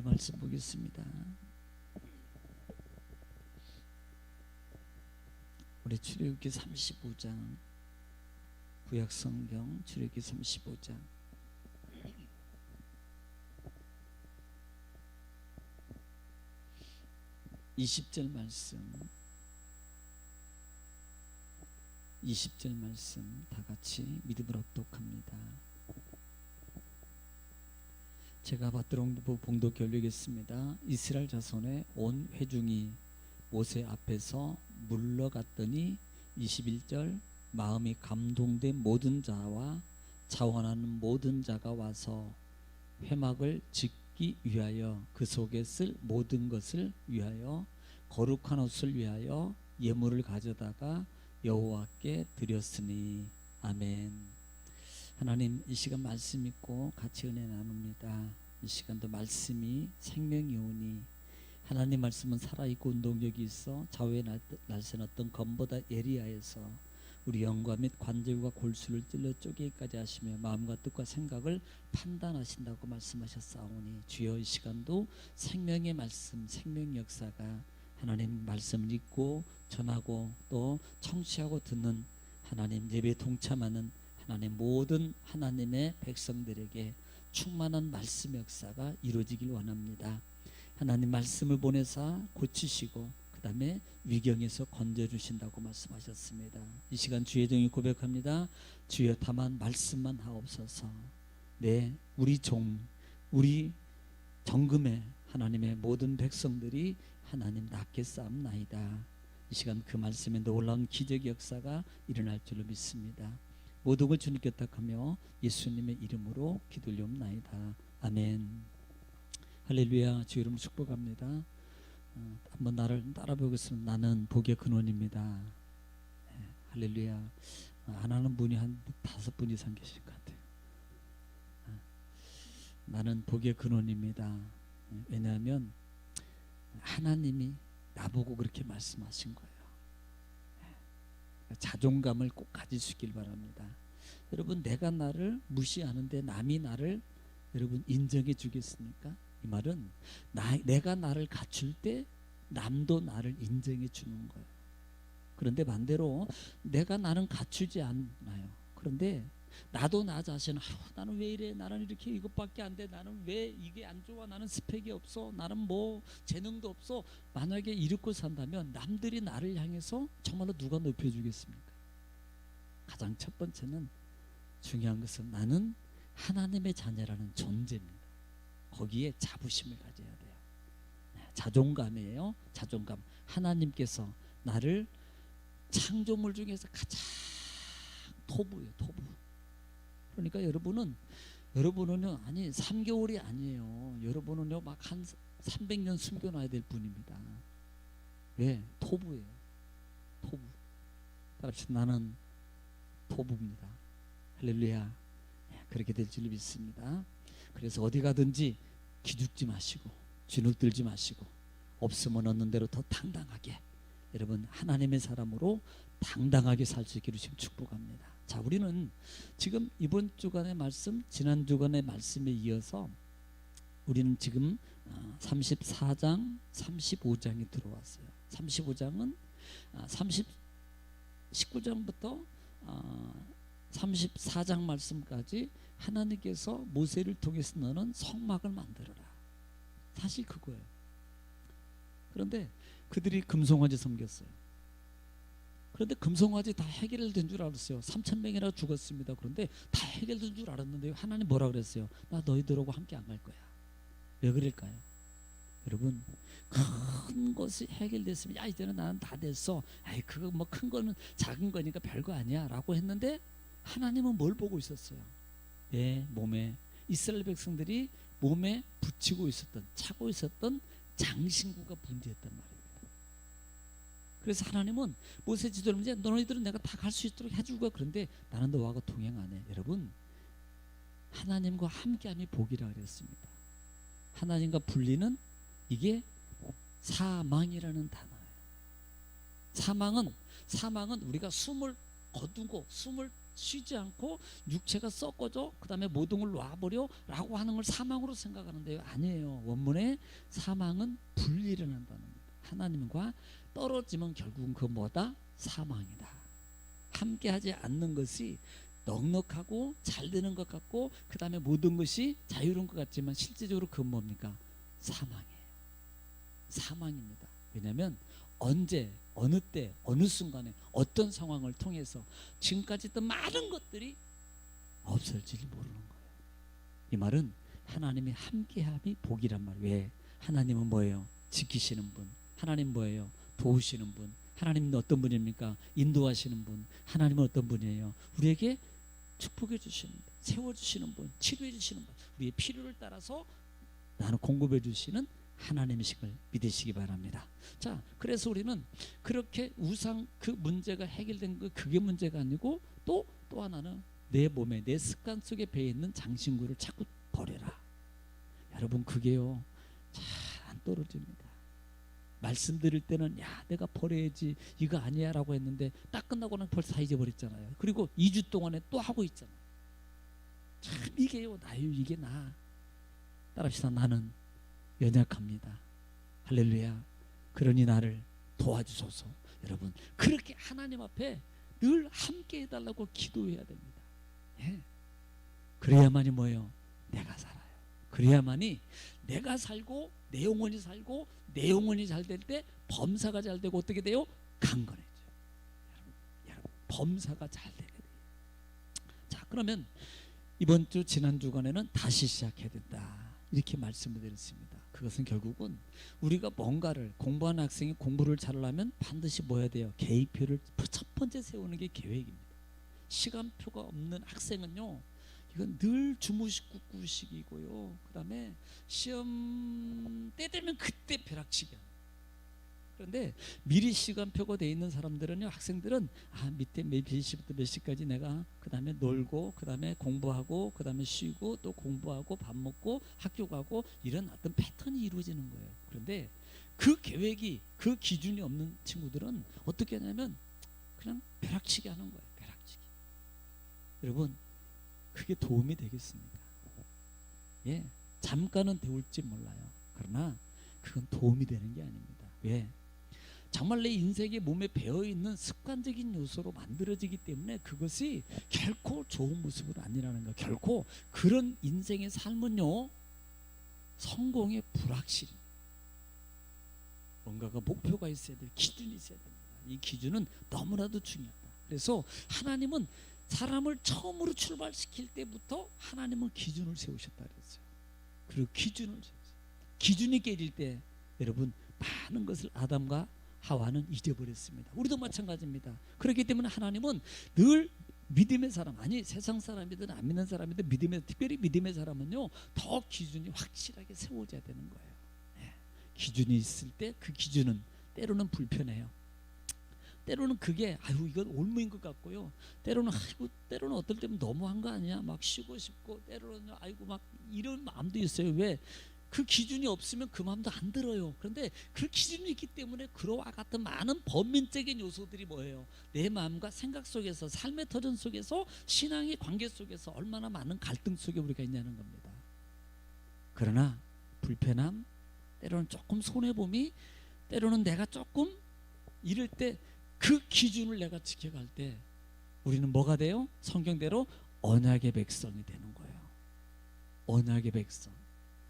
말씀 보겠습니다. 우리 출애굽기 35장, 구약성경 출애굽기 35장 20절 말씀, 20절 말씀 다 같이 믿음으로 합독합니다. 제가 받들어 봉독 열리겠습니다. 이스라엘 자손의 온 회중이 모세 앞에서 물러갔더니 21절 마음이 감동된 모든 자와 자원하는 모든 자가 와서 회막을 짓기 위하여 그 속에 쓸 모든 것을 위하여 거룩한 옷을 위하여 예물을 가져다가 여호와께 드렸으니. 아멘. 하나님, 이 시간 말씀 있고 같이 은혜 나눕니다. 이 시간도 말씀이 생명이 오니 하나님 말씀은 살아있고 운동력이 있어 좌우에 날쌘 검보다 예리하여서 우리 영과 및 관절과 골수를 찔러 쪼개기까지 하시며 마음과 뜻과 생각을 판단하신다고 말씀하셨사오니 주여, 이 시간도 생명의 말씀, 생명 역사가 하나님 말씀을 읽고 전하고 또 청취하고 듣는 하나님 예배에 동참하는 하나님 모든 하나님의 백성들에게 충만한 말씀 역사가 이루어지길 원합니다. 하나님 말씀을 보내사 고치시고 그 다음에 위경에서 건져주신다고 말씀하셨습니다. 이 시간 주의 종이 고백합니다. 주여, 다만 말씀만 하옵소서. 네, 우리 종, 우리 정금의 하나님의 모든 백성들이 하나님 낫게 싸움나이다. 이 시간 그 말씀에 놀라운 기적 역사가 일어날 줄로 믿습니다. 모든 걸 주님께 택하며 예수님의 이름으로 기도 올리옵나이다. 아멘. 할렐루야. 주 이름 축복합니다. 한번 나를 따라 보겠습니다. 나는 복의 근원입니다. 네, 할렐루야. 안 하는 분이 한 5분 이상 계실 것 같아요. 나는 복의 근원입니다. 왜냐하면 하나님이 나보고 그렇게 말씀하신 거예요. 자존감을 꼭 가지시길 바랍니다. 여러분, 내가 나를 무시하는데 남이 나를 여러분 인정해 주겠습니까? 이 말은 내가 나를 갖출 때 남도 나를 인정해 주는 거예요. 그런데 반대로 내가 나는 갖추지 않아요. 그런데 나도 나 자신, 나는 왜 이래, 나는 이렇게 이것밖에 안 돼, 나는 왜 이게 안 좋아, 나는 스펙이 없어, 나는 뭐 재능도 없어. 만약에 이렇게 산다면 남들이 나를 향해서 정말로 누가 높여주겠습니까? 가장 첫 번째는 중요한 것은 나는 하나님의 자녀라는 존재입니다. 거기에 자부심을 가져야 돼요. 자존감이에요. 자존감. 하나님께서 나를 창조물 중에서 가장 토부예요. 토부. 그러니까 여러분은요 아니 3개월이 아니에요. 여러분은요 막 한 300년 숨겨놔야 될 분입니다. 왜? 토부예요. 토부. 따라합시다. 나는 토부입니다. 할렐루야. 그렇게 될 줄 믿습니다. 그래서 어디 가든지 기죽지 마시고 주눅들지 마시고 없으면 없는 대로 더 당당하게 여러분 하나님의 사람으로 당당하게 살 수 있기를 지금 축복합니다. 자, 우리는 지금 이번 주간의 말씀, 지난 주간의 말씀에 이어서 우리는 지금 34장, 35장이 들어왔어요. 35장은 19장부터 34장 말씀까지 하나님께서 모세를 통해서 너는 성막을 만들어라. 사실 그거예요. 그런데 그들이 금송아지 섬겼어요. 그런데 금송아지 다 해결된 줄 알았어요. 3,000명이나 죽었습니다. 그런데 다 해결된 줄 알았는데 하나님 뭐라 그랬어요? 나 너희들하고 함께 안 갈 거야. 왜 그럴까요? 여러분, 큰 것이 해결됐으면 야 이제는 나는 다 됐어. 아이 그거 뭐 큰 거는 작은 거니까 별거 아니야 라고 했는데 하나님은 뭘 보고 있었어요? 내 몸에 이스라엘 백성들이 몸에 붙이고 있었던, 차고 있었던 장신구가 문제였단 말입니다. 그래서 하나님은 모세 지도를 이제 너희들은 내가 다 갈 수 있도록 해줄 거야. 그런데 나는 너하고 동행 안 해. 여러분, 하나님과 함께함이 복이라 그랬습니다. 하나님과 분리는 이게 사망이라는 단어예요. 사망은 우리가 숨을 거두고 숨을 쉬지 않고 육체가 썩어져 그 다음에 모든 걸 놔버려 라고 하는 걸 사망으로 생각하는데요. 아니에요. 원문에 사망은 분리를 한다는 겁니다. 하나님과 떨어지면 결국은 그 뭐다? 사망이다. 함께하지 않는 것이 넉넉하고 잘 되는 것 같고 그 다음에 모든 것이 자유로운 것 같지만 실제적으로 그건 뭡니까? 사망이에요. 사망입니다. 왜냐하면 언제 어느 때 어느 순간에 어떤 상황을 통해서 지금까지 했던 많은 것들이 없어질지 모르는 거예요. 이 말은 하나님의 함께함이 복이란 말. 왜? 하나님은 뭐예요? 지키시는 분. 하나님 뭐예요? 도우시는 분. 하나님은 어떤 분입니까? 인도하시는 분. 하나님은 어떤 분이에요? 우리에게 축복해 주시는 분, 세워주시는 분, 치료해 주시는 분, 우리의 필요를 따라서 나는 공급해 주시는 하나님이식을 믿으시기 바랍니다. 자, 그래서 우리는 그렇게 우상 그 문제가 해결된 그게 문제가 아니고 또 하나는 내 몸에 내 습관 속에 배어 있는 장신구를 자꾸 버려라. 여러분 그게요 잘 안 떨어집니다. 말씀드릴 때는 야 내가 버려야지 이거 아니야 라고 했는데 딱 끝나고는 벌써 다 잊어버렸잖아요. 그리고 2주 동안에 또 하고 있잖아요. 참 이게요 나요 이게 나. 따라합시다. 나는 연약합니다. 할렐루야. 그러니 나를 도와주소서. 여러분 그렇게 하나님 앞에 늘 함께 해달라고 기도해야 됩니다. 예. 그래야만이 뭐예요? 내가 살아요. 그래야만이 내가 살고 내 영혼이 살고 내 영혼이 잘 될 때 범사가 잘 되고 어떻게 돼요? 강건해져요. 여러분 범사가 잘 되게 돼요. 자 그러면 이번 주 지난 주간에는 다시 시작해야 된다 이렇게 말씀을 드렸습니다. 그것은 결국은 우리가 뭔가를 공부하는 학생이 공부를 잘하려면 반드시 뭐 해야 돼요? 계획표를 첫 번째 세우는 게 계획입니다. 시간표가 없는 학생은요 이건 늘 주무식구구식이고요. 그 다음에 시험 때 되면 그때 벼락치기 하는. 그런데 미리 시간표가 돼 있는 사람들은요 학생들은 밑에 몇 시부터 몇 시까지 내가 그 다음에 놀고 그 다음에 공부하고 그 다음에 쉬고 또 공부하고 밥 먹고 학교 가고 이런 어떤 패턴이 이루어지는 거예요. 그런데 그 계획이 그 기준이 없는 친구들은 어떻게 하냐면 그냥 벼락치기 하는 거예요. 벼락치기. 여러분 그게 도움이 되겠습니까? 예, 잠깐은 배울지 몰라요. 그러나 그건 도움이 되는 게 아닙니다. 왜? 정말 내 인생의 몸에 배어있는 습관적인 요소로 만들어지기 때문에 그것이 결코 좋은 모습은 아니라는 거. 결코 그런 인생의 삶은요 성공의 불확실입니다. 뭔가가 목표가 있어야 될 기준이 있어야 됩니다. 이 기준은 너무나도 중요하다. 그래서 하나님은 사람을 처음으로 출발시킬 때부터 하나님은 기준을 세우셨다 그랬어요. 그리고 기준을 세우셨어요. 기준이 깨질 때 여러분 많은 것을 아담과 하와는 잊어버렸습니다. 우리도 마찬가지입니다. 그렇기 때문에 하나님은 늘 믿음의 사람, 아니 세상 사람이든 안 믿는 사람이든 특별히 믿음의 사람은요 더 기준이 확실하게 세워져야 되는 거예요. 네. 기준이 있을 때 그 기준은 때로는 불편해요. 때로는 그게 이건 올무인 것 같고요. 때로는 때로는 어떨 때는 너무한 거 아니야? 막 쉬고 싶고 때로는 막 이런 마음도 있어요. 왜? 그 기준이 없으면 그 마음도 안 들어요. 그런데 그 기준이 있기 때문에 그와 같은 많은 범민적인 요소들이 뭐예요? 내 마음과 생각 속에서 삶의 터전 속에서 신앙의 관계 속에서 얼마나 많은 갈등 속에 우리가 있냐는 겁니다. 그러나 불편함, 때로는 조금 손해봄이, 때로는 내가 조금 이럴 때 그 기준을 내가 지켜갈 때 우리는 뭐가 돼요? 성경대로 언약의 백성이 되는 거예요. 언약의 백성.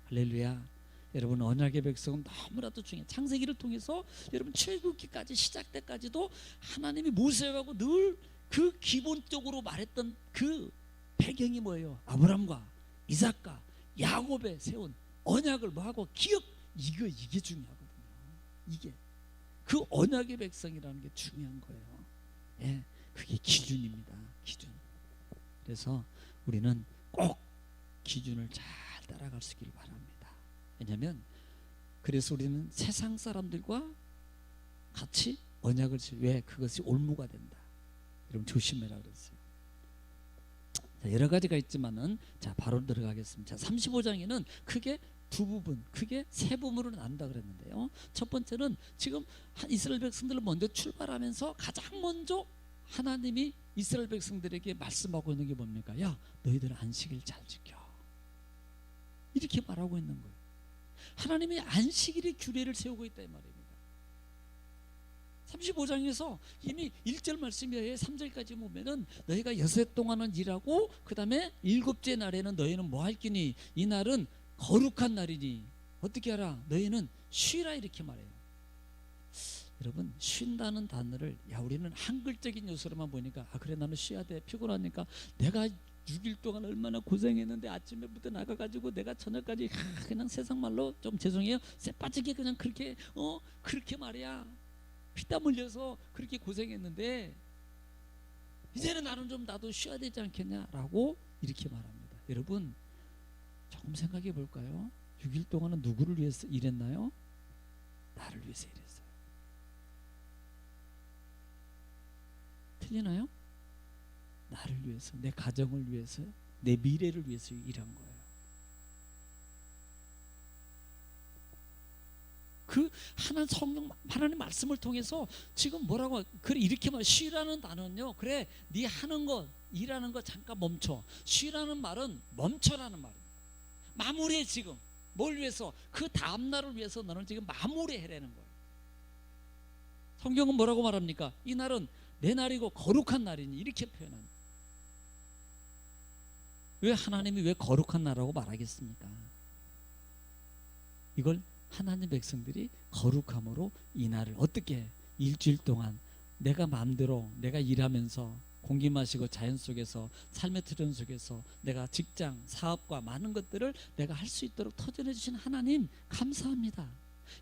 할렐루야. 여러분 언약의 백성은 너무나도 중요해요. 창세기를 통해서 여러분 출애굽기까지 시작 때까지도 하나님이 모세하고 늘 그 기본적으로 말했던 그 배경이 뭐예요? 아브람과 이삭과 야곱에 세운 언약을 뭐하고 기억 이게 중요하거든요. 이게 그 언약의 백성이라는 게 중요한 거예요. 예, 그게 기준입니다. 기준. 그래서 우리는 꼭 기준을 잘 따라갈 수 있기를 바랍니다. 왜냐하면 그래서 우리는 세상 사람들과 같이 언약을 왜 그것이 올무가 된다. 여러분 조심해라 그랬어요. 자, 여러 가지가 있지만은 자 바로 들어가겠습니다. 자, 35장에는 크게 두 부분, 크게 세 부분으로 나눈다 그랬는데요. 첫 번째는 지금 이스라엘 백성들을 먼저 출발하면서 가장 먼저 하나님이 이스라엘 백성들에게 말씀하고 있는 게 뭡니까? 야, 너희들 안식일 잘 지켜. 이렇게 말하고 있는 거예요. 하나님이 안식일의 규례를 세우고 있다 이 말입니다. 35장에서 이미 1절 말씀 이하에 3절까지 보면은 너희가 여섯 동안은 일하고 그 다음에 일곱째 날에는 너희는 뭐 할 끼니? 이 날은 거룩한 날이니 어떻게 하라? 너희는 쉬라 이렇게 말해요. 여러분, 쉰다는 단어를 우리는 한글적인 요소로만 보니까 그래 나는 쉬어야 돼, 피곤하니까. 내가 6일 동안 얼마나 고생했는데 아침에부터 나가가지고 내가 저녁까지 그냥 세상 말로 좀 죄송해요, 쎄빠지게 그냥 그렇게 그렇게 말이야 피땀 흘려서 그렇게 고생했는데 이제는 나는 좀 나도 쉬어야 되지 않겠냐라고 이렇게 말합니다. 여러분, 조금 생각해 볼까요? 6일 동안은 누구를 위해서 일했나요? 나를 위해서 일했어요. 틀리나요? 나를 위해서, 내 가정을 위해서, 내 미래를 위해서 일한 거예요. 그 하나님 말씀을 통해서 지금 뭐라고 그래 이렇게 말 쉬라는 단어는요. 그래, 네 하는 것, 일하는 거 잠깐 멈춰. 쉬라는 말은 멈춰라는 말입니다. 마무리해. 지금 뭘 위해서? 그 다음 날을 위해서 너는 지금 마무리해라는 거예요. 성경은 뭐라고 말합니까? 이 날은 내 날이고 거룩한 날이니 이렇게 표현합니다. 왜 하나님이 왜 거룩한 날이라고 말하겠습니까? 이걸 하나님 백성들이 거룩함으로 이 날을 어떻게 일주일 동안 내가 마음대로 내가 일하면서 공기 마시고 자연 속에서 삶의 틀은 속에서 내가 직장, 사업과 많은 것들을 내가 할 수 있도록 터전해 주신 하나님 감사합니다.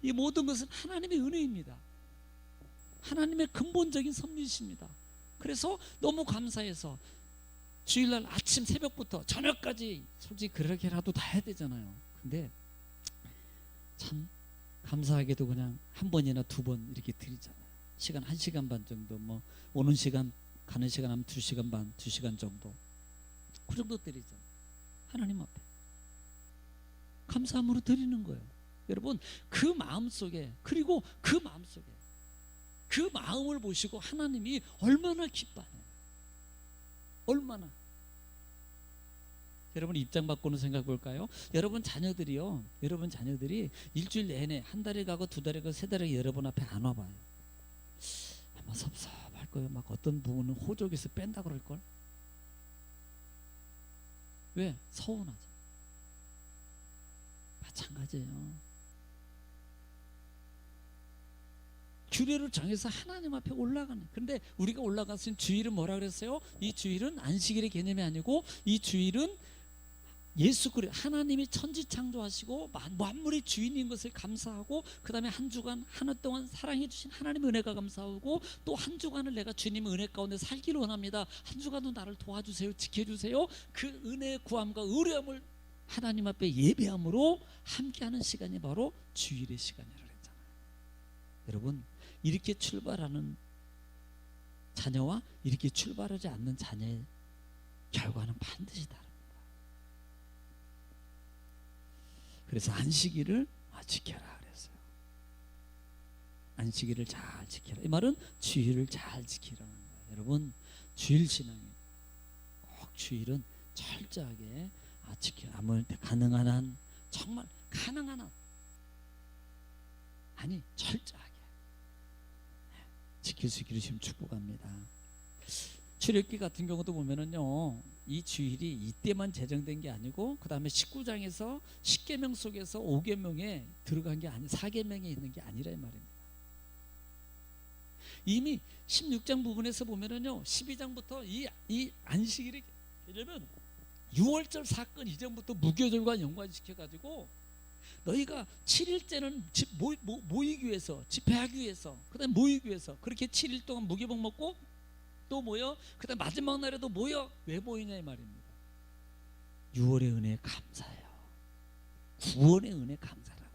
이 모든 것은 하나님의 은혜입니다. 하나님의 근본적인 섭리이십니다. 그래서 너무 감사해서 주일날 아침 새벽부터 저녁까지 솔직히 그렇게라도 다 해야 되잖아요. 근데 참 감사하게도 그냥 한 번이나 두 번 이렇게 드리잖아요. 시간 1시간 반 정도, 뭐 오는 시간 가는 시간 하면 2시간 반, 2시간 정도, 그 정도 드리잖아요. 하나님 앞에 감사함으로 드리는 거예요. 여러분, 그 마음속에, 그리고 그 마음속에 그 마음을 보시고 하나님이 얼마나 기뻐하나요? 얼마나. 여러분 입장 바꾸는 생각 볼까요? 여러분 자녀들이 일주일 내내 한 달에 가고 두 달에 가고 세 달에 가고 여러분 앞에 안 와봐요. 아마 섭섭할 거예요. 막 어떤 부분은 호적에서 뺀다 그럴걸. 왜? 서운하죠. 마찬가지예요. 규례를 정해서 하나님 앞에 올라가는. 그런데 우리가 올라갔을 주일은 뭐라 그랬어요? 이 주일은 안식일의 개념이 아니고 이 주일은 예수 그리스도 하나님이 천지 창조하시고 만물의 주인인 것을 감사하고 그 다음에 한 주간 한 해 동안 사랑해 주신 하나님의 은혜가 감사하고 또 한 주간을 내가 주님의 은혜 가운데 살기를 원합니다. 한 주간도 나를 도와주세요, 지켜주세요. 그 은혜의 구함과 의뢰함을 하나님 앞에 예배함으로 함께하는 시간이 바로 주일의 시간이라고 했잖아요. 여러분, 이렇게 출발하는 자녀와 이렇게 출발하지 않는 자녀의 결과는 반드시 다릅니다. 그래서 안식일을 지켜라 그랬어요. 안식일을 잘 지켜라. 이 말은 주일을 잘 지키라는 거예요. 여러분, 주일 신앙입니다. 꼭 주일은 철저하게 지켜. 아무 가능한 한, 정말 가능한 한, 아니 철저하게 지킬 수 있기를 지금 축복합니다. 출애굽기 같은 경우도 보면은요, 이 주일이 이때만 제정된 게 아니고 그 다음에 19장에서 10계명 속에서 5계명에 들어간 게 아니, 4계명에 있는 게 아니라 이 말입니다. 이미 16장 부분에서 보면은요, 12장부터 이 안식일이 왜냐면 6월절 사건 이전부터 무교절과 연관시켜 가지고 너희가 7일째는 모이기 위해서, 집회하기 위해서, 그 다음에 모이기 위해서 그렇게 7일 동안 무교복 먹고 또 모여, 그 다음 마지막 날에도 모여. 왜 모이냐 이 말입니다. 6월의 은혜에 감사해요. 구원의 은혜에 감사라고요.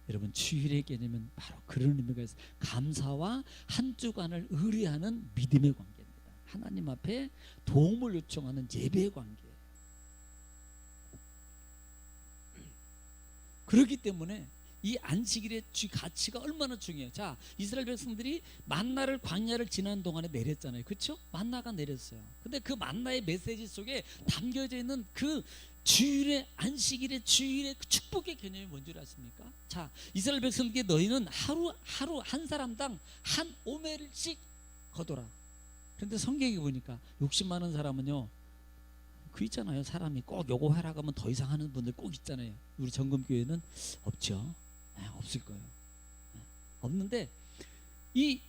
여러분, 주일의 개념은 바로 그런 의미가 있어요. 감사와 한 주간을 의뢰하는 믿음의 관계입니다. 하나님 앞에 도움을 요청하는 예배의 관계예요. 그렇기 때문에 이 안식일의 가치가 얼마나 중요해요. 자, 이스라엘 백성들이 만나를 광야를 지나는 동안에 내렸잖아요. 그렇죠? 만나가 내렸어요. 근데 그 만나의 메시지 속에 담겨져 있는 그 주일의 안식일의 주일의 그 축복의 개념이 뭔지 아십니까? 자, 이스라엘 백성에게 너희는 하루 한 사람당 한 오멜씩 거둬라. 그런데 성경에 보니까 욕심 많은 사람은요, 그 있잖아요. 사람이 꼭 요거 하라고 하면 더 이상 하는 분들 꼭 있잖아요. 우리 정금교회는 없죠. 없을 거예요. 없는데 이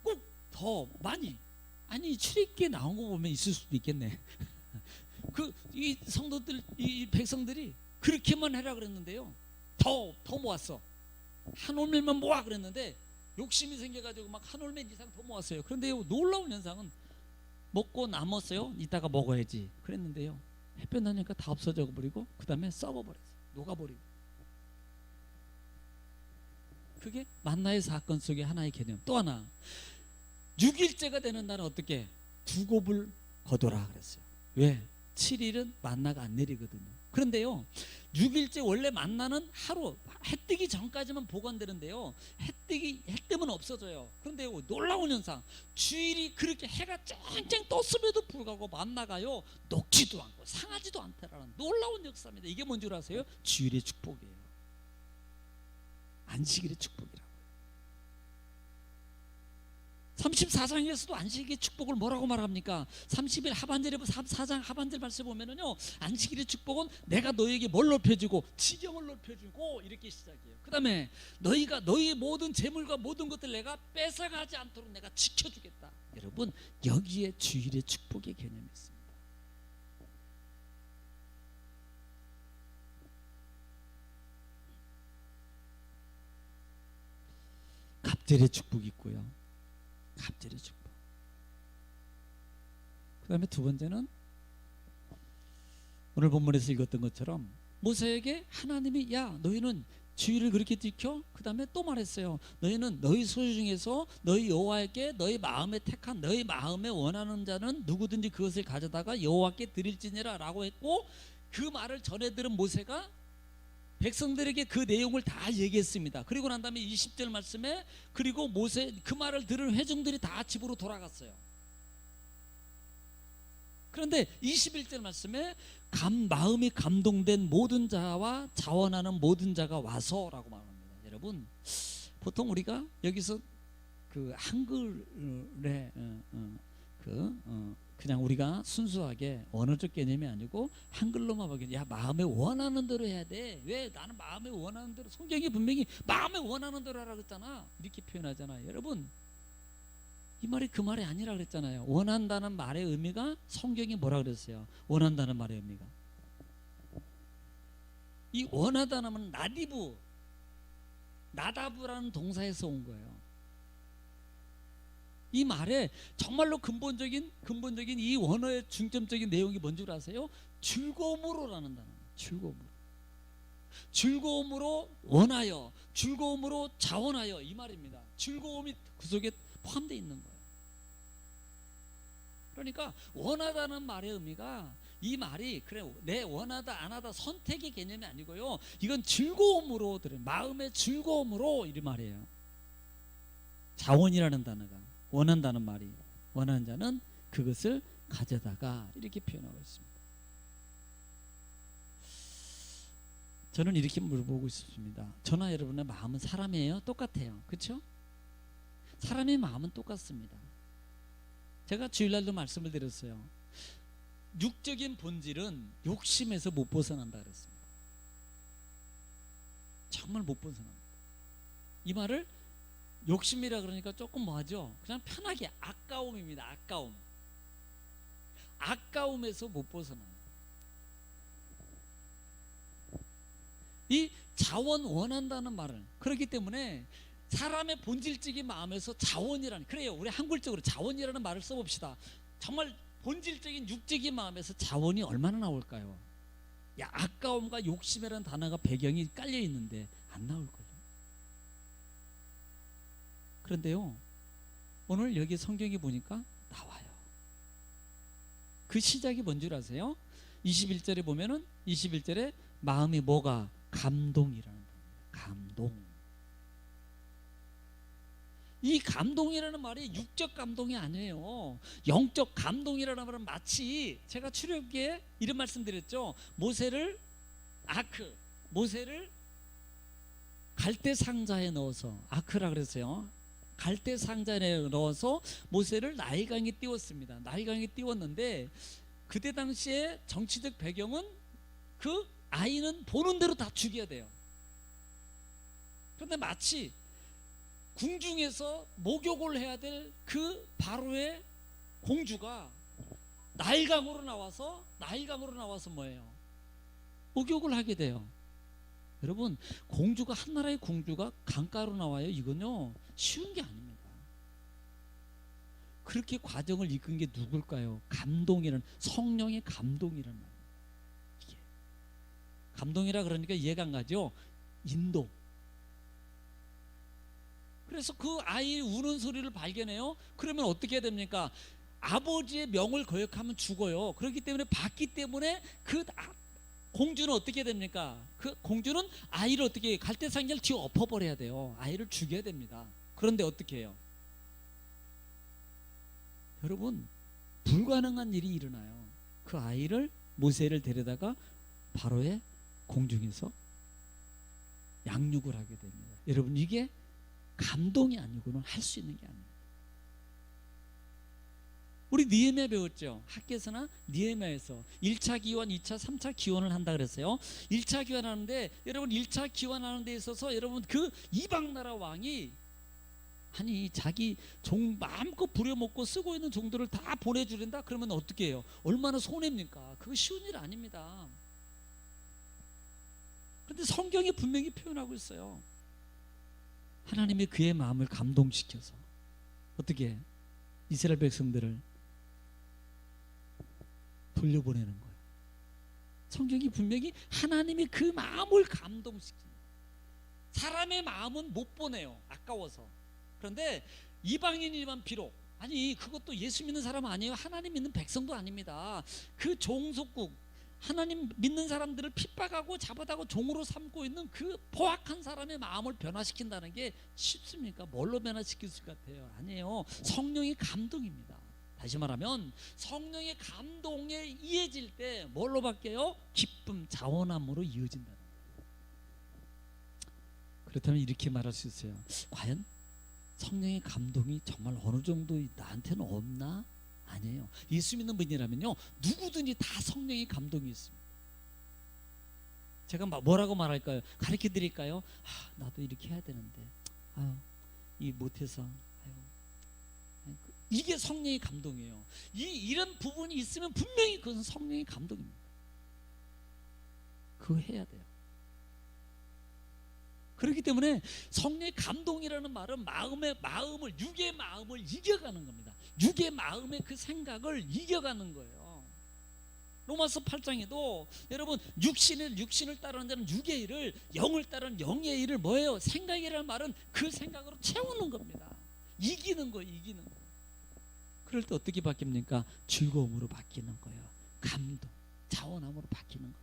꼭 더 많이, 아니 출애굽기에 나온 거 보면 있을 수도 있겠네. 그 이 성도들, 이 백성들이 그렇게만 해라 그랬는데요, 더 모았어. 한 올멜만 모아 그랬는데 욕심이 생겨가지고 막 한 올멜 이상 더 모았어요. 그런데요, 놀라운 현상은 먹고 남았어요. 이따가 먹어야지 그랬는데요, 햇볕 나니까 다 없어져 버리고 그 다음에 썩어버렸어요. 녹아버리고. 그게 만나의 사건 속의 하나의 개념. 또 하나, 6일째가 되는 날은 어떻게? 두 곱을 거둬라 그랬어요. 왜? 7일은 만나가 안 내리거든요. 그런데요, 6일째 원래 만나는 하루 해 뜨기 전까지만 보관되는데요, 해 뜨면 없어져요. 그런데요, 놀라운 현상, 주일이 그렇게 해가 쨍쨍 떴음에도 불구하고 만나가요 녹지도 않고 상하지도 않다라는 놀라운 역사입니다. 이게 뭔 줄 아세요? 주일의 축복이에요. 안식일의 축복이라고. 34장에서도 안식일의 축복을 뭐라고 말합니까? 30일 하반절에 4장 하반절 말씀 보면은요, 안식일의 축복은 내가 너에게 뭘 높여주고 지경을 높여주고 이렇게 시작해요. 그 다음에 너희가 너희의 모든 재물과 모든 것들 내가 뺏어가지 않도록 내가 지켜주겠다. 여러분, 여기에 주일의 축복의 개념이 있습니다. 갑절의 축복이 있고요, 갑절의 축복. 그 다음에 두 번째는 오늘 본문에서 읽었던 것처럼 모세에게 하나님이, 야 너희는 주일을 그렇게 지켜? 그 다음에 또 말했어요. 너희는 너희 소유 중에서 너희 여호와께 너희 마음에 택한, 너희 마음에 원하는 자는 누구든지 그것을 가져다가 여호와께 드릴지니라 라고 했고, 그 말을 전해 들은 모세가 백성들에게 그 내용을 다 얘기했습니다. 그리고 난 다음에 20절 말씀에, 그리고 모세 그 말을 들은 회중들이 다 집으로 돌아갔어요. 그런데 21절 말씀에 마음이 감동된 모든 자와 자원하는 모든 자가 와서라고 말합니다. 여러분, 보통 우리가 여기서 그 한글에 그냥 우리가 순수하게 언어적 개념이 아니고 한글로만 보기에, 야 마음에 원하는 대로 해야 돼. 왜? 나는 마음에 원하는 대로. 성경이 분명히 마음에 원하는 대로 하라고 했잖아, 이렇게 표현하잖아요. 여러분, 이 말이 그 말이 아니라 그랬잖아요. 원한다는 말의 의미가, 성경이 뭐라 그랬어요? 원한다는 말의 의미가, 이 원하다는 말은 나다부라는 동사에서 온 거예요. 이 말에 정말로 근본적인 이 원어의 중점적인 내용이 뭔지 아세요? 즐거움으로라는 단어. 즐거움으로 원하여, 즐거움으로 자원하여, 이 말입니다. 즐거움이 그 속에 포함되어 있는 거예요. 그러니까 원하다는 말의 의미가, 이 말이 그래 내 원하다 안 하다 선택의 개념이 아니고요, 이건 즐거움으로 들어요. 마음의 즐거움으로, 이 말이에요. 자원이라는 단어가, 원한다는 말이, 원하는 자는 그것을 가져다가, 이렇게 표현하고 있습니다. 저는 이렇게 물어보고 싶습니다. 저나 여러분의 마음은 사람이에요? 똑같아요. 그렇죠? 사람의 마음은 똑같습니다. 제가 주일날도 말씀을 드렸어요. 육적인 본질은 욕심에서 못 벗어난다 그랬습니다. 정말 못 벗어납니다. 이 말을 욕심이라 그러니까 조금 뭐하죠? 그냥 편하게 아까움입니다. 아까움에서 못 벗어나요. 이 자원, 원한다는 말은, 그렇기 때문에 사람의 본질적인 마음에서 자원이라는, 그래요, 우리 한글적으로 자원이라는 말을 써봅시다. 정말 본질적인 육적인 마음에서 자원이 얼마나 나올까요? 야, 아까움과 욕심이라는 단어가 배경이 깔려 있는데 안 나올걸요. 그런데요, 오늘 여기 성경에 보니까 나와요. 그 시작이 뭔 줄 아세요? 21절에 보면은, 21절에 마음이 뭐가? 감동이라는 겁니다. 감동. 이 감동이라는 말이 육적 감동이 아니에요. 영적 감동이라는 말은 마치 제가 출애굽기에 이런 말씀드렸죠. 모세를 갈대 상자에 넣어서, 아크라 그랬어요. 갈대 상자에 넣어서 모세를 나일강에 띄웠습니다. 나일강에 띄웠는데 그때 당시에 정치적 배경은 그 아이는 보는 대로 다 죽여야 돼요. 그런데 마치 궁중에서 목욕을 해야 될 그 바로의 공주가 나일강으로 나와서 뭐예요? 목욕을 하게 돼요. 여러분, 한 나라의 공주가 강가로 나와요. 이건요 쉬운 게 아닙니다. 그렇게 과정을 이끈 게 누굴까요? 성령의 감동이라는 말이에요. 이게 감동이라 그러니까 이해가 안 가죠? 인도. 그래서 그 아이 우는 소리를 발견해요. 그러면 어떻게 해야 됩니까? 아버지의 명을 거역하면 죽어요. 그렇기 때문에 봤기 때문에 공주는 어떻게 해야 됩니까? 그 공주는 아이를 어떻게 갈대상자를 뒤로 엎어버려야 돼요. 아이를 죽여야 됩니다. 그런데 어떻게 해요? 여러분, 불가능한 일이 일어나요. 그 아이를, 모세를 데려다가 바로의 공중에서 양육을 하게 됩니다. 여러분, 이게 감동이 아니고는 할 수 있는 게 아닙니다. 우리 느헤미야 배웠죠? 학교에서나 느헤미야에서 1차 기원, 2차, 3차 기원을 한다 그랬어요. 1차 기원하는데 여러분, 1차 기원하는 데 있어서 여러분, 그 이방 나라 왕이 자기 종 마음껏 부려먹고 쓰고 있는 종들을 다 보내주린다? 그러면 어떻게 해요? 얼마나 손해입니까? 그거 쉬운 일 아닙니다. 그런데 성경이 분명히 표현하고 있어요. 하나님이 그의 마음을 감동시켜서 어떻게 이스라엘 백성들을 돌려보내는 거예요. 성경이 분명히 하나님이 그 마음을 감동시킵니다. 사람의 마음은 못 보내요. 아까워서. 그런데 이방인이지만 비록, 그것도 예수 믿는 사람 아니에요. 하나님 믿는 백성도 아닙니다. 그 종속국, 하나님 믿는 사람들을 핍박하고 잡아다가 종으로 삼고 있는 그 포악한 사람의 마음을 변화시킨다는 게 쉽습니까? 뭘로 변화시킬 수 같아요? 아니에요. 성령의 감동입니다. 다시 말하면 성령의 감동에 이어질 때 뭘로 바뀌어요? 기쁨, 자원함으로 이어진다는 거예요. 그렇다면 이렇게 말할 수 있어요. 과연 성령의 감동이 정말 어느 정도 나한테는 없나? 아니에요. 예수 믿는 분이라면요 누구든지 다 성령의 감동이 있습니다. 제가 뭐라고 말할까요? 가르쳐 드릴까요? 나도 이렇게 해야 되는데 이 못해서 이게 성령의 감동이에요. 이런 부분이 있으면 분명히 그것은 성령의 감동입니다. 그거 해야 돼요. 그렇기 때문에 성령의 감동이라는 말은 육의 마음을 이겨가는 겁니다. 육의 마음의 그 생각을 이겨가는 거예요. 로마서 8장에도 여러분 육신을 따르는 자는 육의 일을, 영을 따르는 영의 일을 뭐예요? 생각이라는 말은 그 생각으로 채우는 겁니다. 이기는 거예요. 그럴 때 어떻게 바뀝니까? 즐거움으로 바뀌는 거예요. 감동, 자원함으로 바뀌는 겁니다.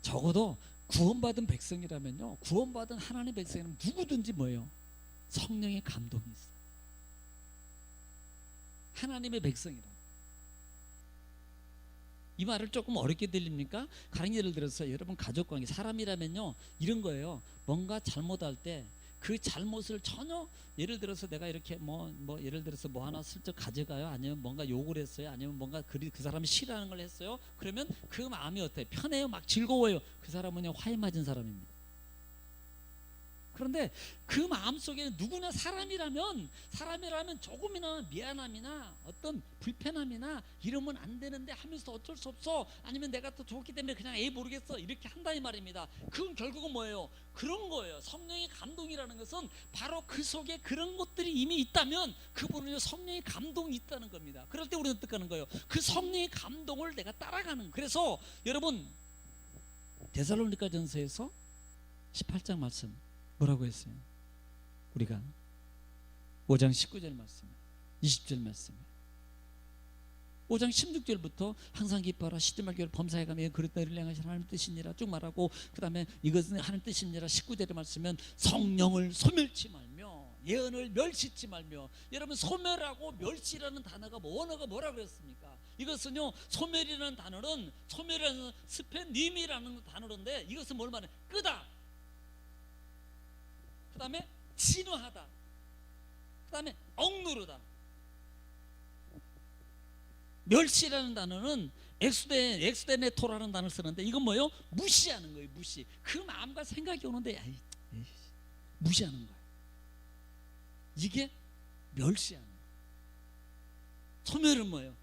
적어도 구원받은 백성이라면요, 구원받은 하나님의 백성이라면 누구든지 뭐예요? 성령의 감동이 있어요. 하나님의 백성이라. 이 말을 조금 어렵게 들립니까? 가령 예를 들어서 여러분 가족관계, 사람이라면요 이런 거예요. 뭔가 잘못할 때 그 잘못을 전혀, 예를 들어서 내가 이렇게 예를 들어서 뭐 하나 슬쩍 가져가요, 아니면 뭔가 욕을 했어요, 아니면 뭔가 그 사람이 싫어하는 걸 했어요. 그러면 그 마음이 어때요? 편해요? 막 즐거워요? 그 사람은 화에 맞은 사람입니다. 그런데 그 마음속에는 누구나 사람이라면 조금이나 미안함이나 어떤 불편함이나 이러면 안 되는데 하면서 어쩔 수 없어, 아니면 내가 또 좋기 때문에 그냥 모르겠어 이렇게 한다 이 말입니다. 그건 결국은 뭐예요? 그런 거예요. 성령의 감동이라는 것은 바로 그 속에 그런 것들이 이미 있다면 그분은 성령의 감동이 있다는 겁니다. 그럴 때 우리는 어떻게 하는 거예요? 그 성령의 감동을 내가 따라가는 거예요. 그래서 여러분 데살로니가전서에서 18장 말씀 뭐라고 했어요? 우리가 5장 19절 말씀, 20절 말씀, 5장 16절부터 항상 기뻐하라 쉬지 말기를 범사에 가며 그릇 너희를 향하신 하나님 뜻이니라 쭉 말하고, 그 다음에 이것은 하나님 뜻이니라 19절에 말씀은 성령을 소멸치 말며 예언을 멸시치 말며. 여러분, 소멸하고 멸시라는 단어가 원어가 뭐라고 했습니까? 이것은요, 소멸이라는 단어는, 소멸이라는 스페님이라는 단어인데 이것은 뭘 말해? 끄다, 그 다음에 진화하다, 그 다음에 억누르다. 멸시라는 단어는 엑스데네토라는 단어를 쓰는데 이건 뭐예요? 무시하는 거예요. 무시. 그 마음과 생각이 오는데 무시하는 거예요. 이게 멸시하는 거예요. 소멸은 뭐예요?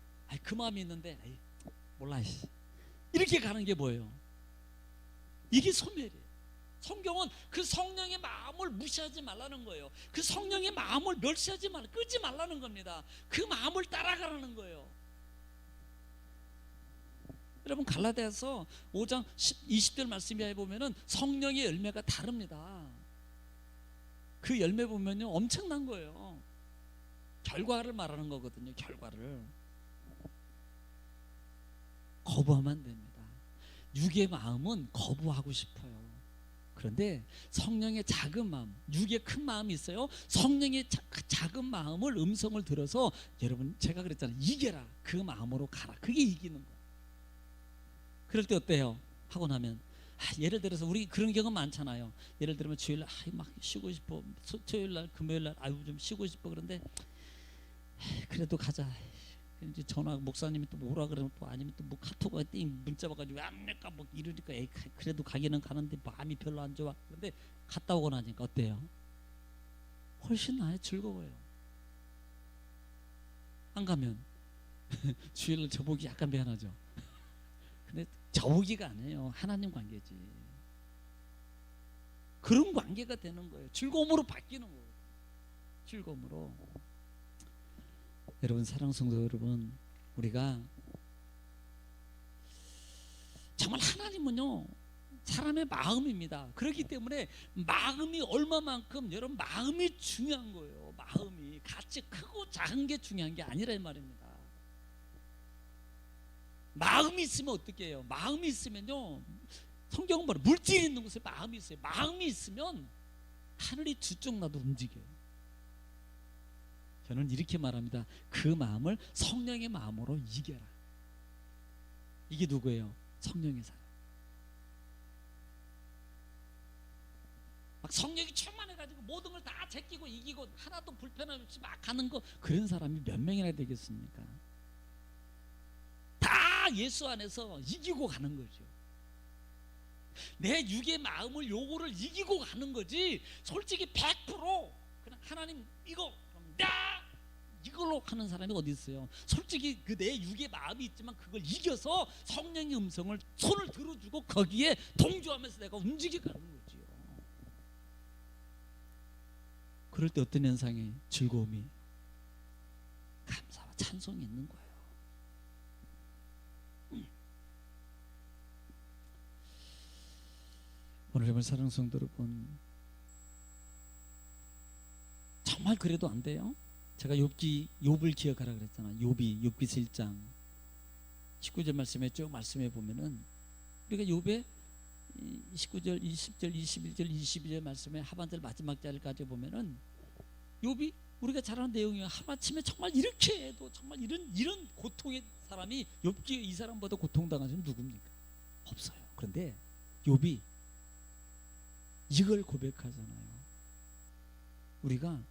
그 마음이 있는데 몰라 이렇게 가는 게 뭐예요? 이게 소멸이에요. 성경은 그 성령의 마음을 무시하지 말라는 거예요. 그 성령의 마음을 멸시하지 말라, 끄지 말라는 겁니다. 그 마음을 따라가라는 거예요. 여러분, 갈라디아서 5장 20절 말씀에 보면은 성령의 열매가 다릅니다. 그 열매 보면요, 엄청난 거예요. 결과를 말하는 거거든요. 결과를 거부하면 안 됩니다. 육의 마음은 거부하고 싶어요. 그런데 성령의 작은 마음, 육의 큰 마음이 있어요. 성령의 작은 마음을, 음성을 들어서, 여러분 제가 그랬잖아요, 이겨라. 그 마음으로 가라. 그게 이기는 거예요. 그럴 때 어때요? 하고 나면 예를 들어서 우리 그런 경우 많잖아요. 예를 들면 주일날 막 쉬고 싶어, 토요일날 금요일날 좀 쉬고 싶어. 그런데 그래도 가자. 이제 전화, 목사님이 또 뭐라 그러면 또, 아니면 또 뭐 카톡에 문자 와가지고 왜 안 갈까 뭐 이러니까 그래도 가기는 가는데 마음이 별로 안 좋아. 그런데 갔다 오고 나니까 어때요? 훨씬 나아요. 즐거워요. 안 가면 주일날 저보기 약간 미안하죠. 근데 저보기가 아니에요. 하나님 관계지. 그런 관계가 되는 거예요. 즐거움으로 바뀌는 거예요. 즐거움으로. 여러분, 사랑 성도 여러분, 우리가 정말 하나님은요, 사람의 마음입니다. 그렇기 때문에 마음이 얼마만큼, 여러분, 마음이 중요한 거예요. 마음이 같이 크고 작은 게 중요한 게 아니라 이 말입니다. 마음이 있으면 어떻게 해요? 마음이 있으면요, 성경은 뭐라, 물질이 있는 곳에 마음이 있어요. 마음이 있으면 하늘이 두 쪽 나도 움직여요. 저는 이렇게 말합니다. 그 마음을 성령의 마음으로 이겨라. 이게 누구예요? 성령의 사람. 막 성령이 충만해가지고 모든 걸 다 제끼고 이기고 하나도 불편함 없이 막 가는 거, 그런 사람이 몇 명이나 되겠습니까? 다 예수 안에서 이기고 가는 거죠. 내 육의 마음을, 요거를 이기고 가는 거지. 솔직히 100% 그냥 하나님 이거 이걸로 하는 사람이 어디 있어요? 솔직히 그 내 육의 마음이 있지만 그걸 이겨서 성령의 음성을 손을 들어주고 거기에 동조하면서 내가 움직여가는 거지요. 그럴 때 어떤 현상이, 즐거움이, 감사와 찬송이 있는 거예요. 오늘 사랑 성도 여러분, 정말 그래도 안 돼요? 제가 욥을 기억하라 그랬잖아요. 욥이 1장 19절 말씀에 쭉 말씀해 보면은, 우리가 욥의 19절, 20절, 21절, 22절 말씀에 하반절 마지막 절까지 보면은 욥이 우리가 잘 아는 내용이에요. 하마침에 정말 이렇게 해도 정말 이런 고통의 사람이, 욥기에 이 사람보다 고통당한 사람이 누굽니까? 없어요. 그런데 욥이 이걸 고백하잖아요. 우리가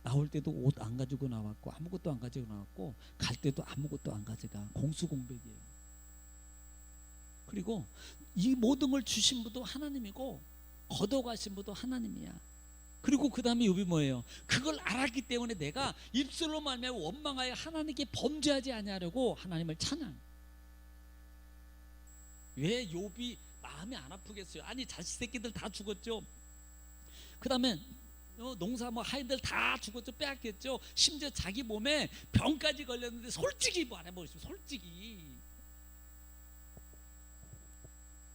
나올 때도 옷 안 가지고 나왔고 아무것도 안 가지고 나왔고 갈 때도 아무것도 안 가져가. 공수공백이에요. 그리고 이 모든 걸 주신 분도 하나님이고 걷어가신 분도 하나님이야. 그리고 그 다음에 욥이 뭐예요? 그걸 알았기 때문에 내가 입술로 말미암아 원망하여 하나님께 범죄하지 아니하려고 하나님을 찬양. 왜 욥이 마음이 안 아프겠어요? 아니, 자식 새끼들 다 죽었죠. 그 다음에 농사 하인들 다 죽었죠. 빼앗겼죠. 심지어 자기 몸에 병까지 걸렸는데 솔직히 말해보십시오. 솔직히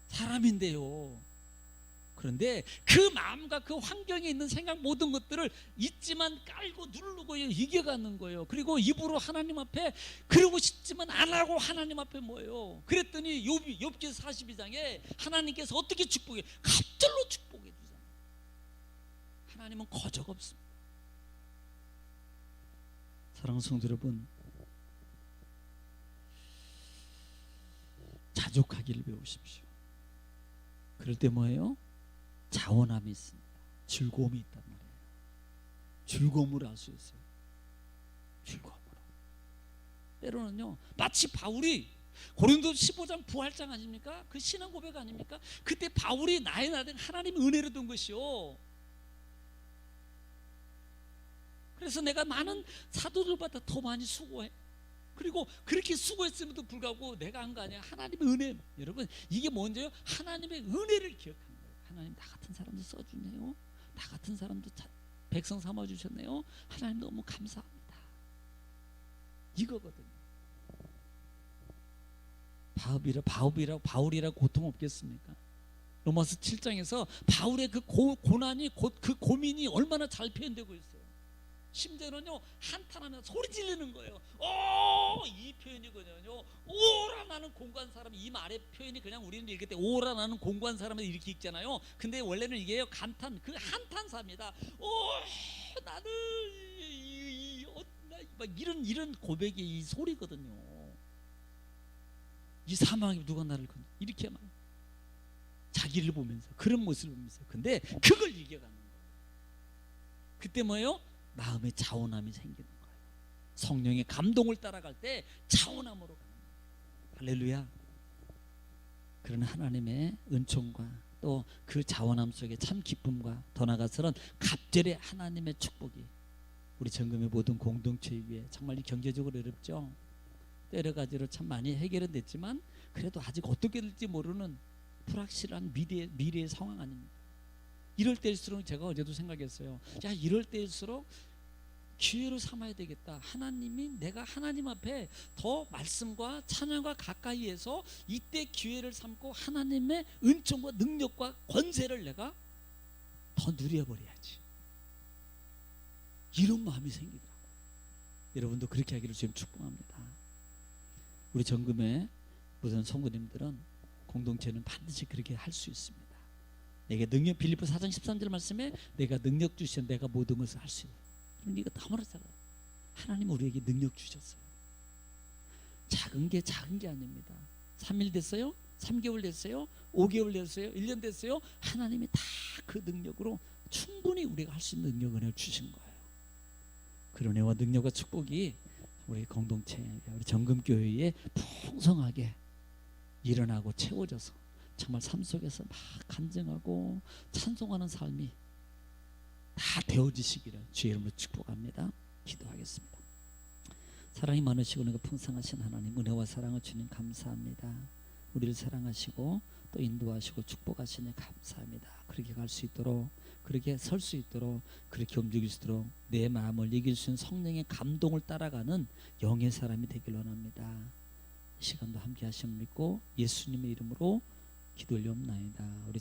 사람인데요. 그런데 그 마음과 그 환경에 있는 생각 모든 것들을 잊지만 깔고 누르고 이겨가는 거예요. 그리고 입으로 하나님 앞에 그러고 싶지만 안 하고 하나님 앞에 뭐예요? 그랬더니 욥기 42장에 하나님께서 어떻게 축복해? 갑절로 축복해 주잖아요. 하나님은 거적 없습니다. 사랑하는 성도 여러분, 자족하기를 배우십시오. 그럴 때 뭐예요? 자원함이 있습니다. 즐거움이 있단 말이에요. 즐거움으로 알 수 있어요. 즐거움으로. 때로는요, 마치 바울이 고린도 15장 부활장 아닙니까? 그 신앙 고백 아닙니까? 그때 바울이 나의 나된 하나님의 은혜로 된 것이요. 그래서 내가 많은 사도들보다 더 많이 수고해. 그리고 그렇게 수고했음에도 불구하고 내가 한 거 아니야. 하나님의 은혜. 여러분, 이게 뭔지요? 하나님의 은혜를 기억하는 거예요. 하나님 나 같은 사람도 써주네요. 나 같은 사람도 백성 삼아주셨네요. 하나님 너무 감사합니다. 이거거든요. 바울이라 고통 없겠습니까? 로마서 7장에서 바울의 그 고난이 그 고민이 얼마나 잘 표현되고 있어요. 심지어는요, 한탄하면서 소리 지르는 거예요. 이 표현이거든요. 오라 나는 공고한 사람. 이 말의 표현이 그냥 우리는 읽을 때 오라 나는 공고한 사람을 이렇게 읽잖아요. 근데 원래는 이게요, 감탄, 그 한탄사입니다. 나는 막 이런 고백이 이 소리거든요. 이 사망이 누가 나를 이렇게 막 자기를 보면서 그런 모습을 보면서. 근데 그걸 이겨가는 거예요. 그때 뭐예요? 마음의 자원함이 생기는 거예요. 성령의 감동을 따라갈 때 자원함으로 가는 거예요. 할렐루야. 그런 하나님의 은총과 또 그 자원함 속에 참 기쁨과 더 나아가서는 갑절의 하나님의 축복이 우리 정금의 모든 공동체 위에, 정말 경제적으로 어렵죠. 여러 가지로 참 많이 해결은 됐지만 그래도 아직 어떻게 될지 모르는 불확실한 미래의 상황 아닙니까? 이럴 때일수록 제가 어제도 생각했어요. 야, 이럴 때일수록 기회로 삼아야 되겠다. 하나님이 내가 하나님 앞에 더 말씀과 찬양과 가까이에서 이때 기회를 삼고 하나님의 은총과 능력과 권세를 내가 더 누려버려야지. 이런 마음이 생기더라고요. 여러분도 그렇게 하기를 주님 축복합니다. 우리 정금의 모든 성도님들은 공동체는 반드시 그렇게 할 수 있습니다. 내게 능력, 빌립보 4장 13절 말씀에 내가 능력 주신 내가 모든 것을 할 수 있다. 네가 다 말했잖아. 하나님 우리에게 능력 주셨어요. 작은 게 아닙니다. 3일 됐어요? 3개월 됐어요? 5개월 됐어요? 1년 됐어요? 하나님이 다 그 능력으로 충분히 우리가 할 수 있는 능력 은혜를 주신 거예요. 그 은혜와 능력과 축복이 우리 공동체, 우리 정금교회에 풍성하게 일어나고 채워져서 정말 삶 속에서 막 간증하고 찬송하는 삶이 다 되어지시기를 주의 이름으로 축복합니다. 기도하겠습니다. 사랑이 많으시고 그 풍성하신 하나님, 은혜와 사랑을 주님 감사합니다. 우리를 사랑하시고 또 인도하시고 축복하시니 감사합니다. 그렇게 갈 수 있도록, 그렇게 설 수 있도록, 그렇게 움직일 수 있도록 내 마음을 이길 수 있는 성령의 감동을 따라가는 영의 사람이 되길 원합니다. 이 시간도 함께 하심을 믿고 예수님의 이름으로 기도 올려옵나이다. 우리